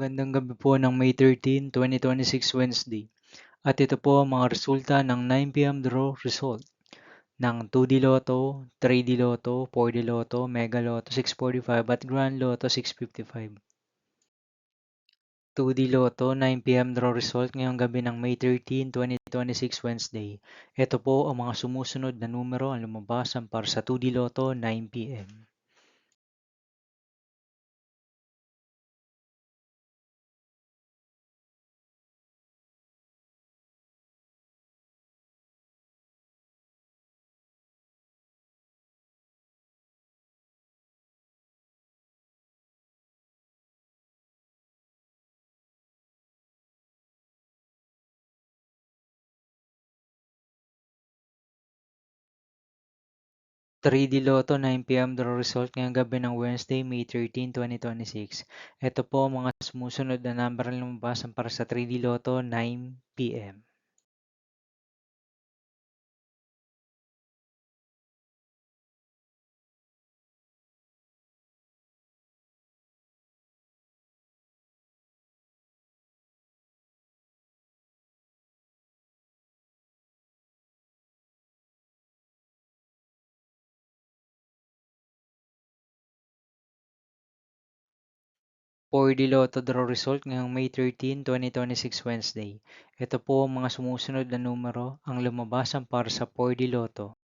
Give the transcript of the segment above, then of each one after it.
Magandang gabi po ng May 13, 2026 Wednesday. At ito po ang mga resulta ng 9 p.m. draw result ng 2D Lotto, 3D Lotto, 4D Lotto, Mega Lotto 645 at Grand Lotto 655. 2D Lotto 9 p.m. draw result ngayong gabi ng May 13, 2026 Wednesday. Ito po ang mga sumusunod na numero ang lumabas para sa 2D Lotto 9 p.m. 3D Lotto 9 p.m. draw result ngayong gabi ng Wednesday, May 13, 2026. Ito po ang mga sumusunod na number na lumabas para sa 3D Lotto 9 p.m. 4D Lotto draw result ngayong May 13, 2026 Wednesday. Ito po ang mga sumusunod na numero ang lumabas para sa 4D Lotto.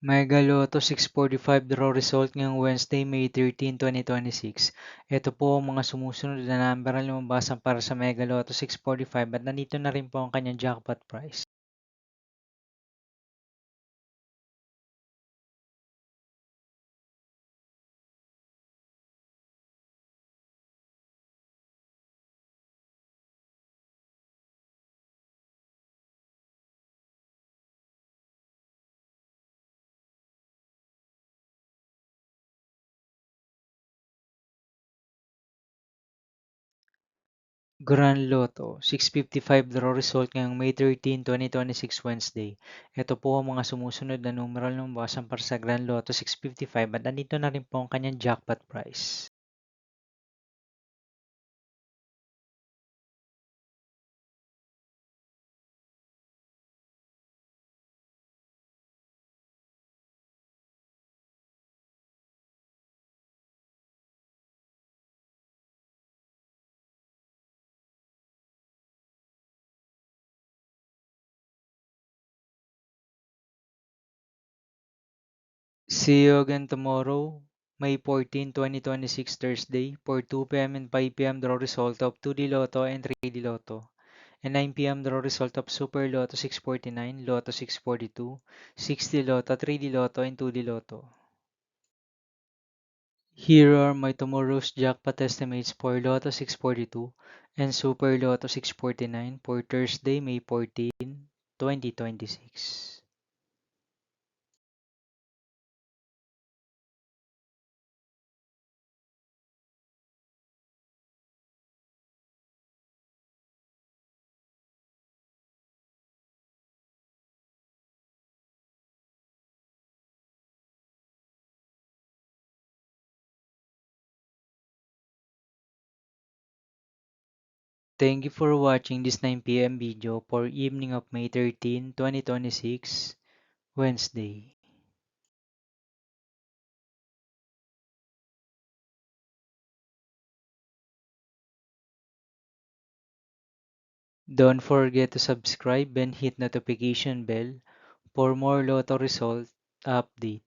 Mega Lotto 645 draw result ngayong Wednesday, May 13, 2026. Ito po ang mga sumusunod na number na lumabas para sa Mega Lotto 645 at nandito na rin po ang kanyang jackpot price. Grand Lotto 655 draw result ngayong May 13, 2026 Wednesday. Ito po ang mga sumusunod na numeral ng bawasan para sa Grand Lotto 655 at nandito na rin po ang kanyang jackpot price. See you again tomorrow, May 14, 2026 Thursday for 2 p.m. and 5 p.m. draw result of 2D Lotto and 3D Lotto. And 9 p.m. draw result of Super Lotto 649, Lotto 642, 6D Lotto, 3D Lotto, and 2D Lotto. Here are my tomorrow's jackpot estimates for Lotto 642 and Super Lotto 649 for Thursday, May 14, 2026. Thank you for watching this 9 p.m. video for evening of May 13, 2026, Wednesday. Don't forget to subscribe and hit notification bell for more Lotto result update.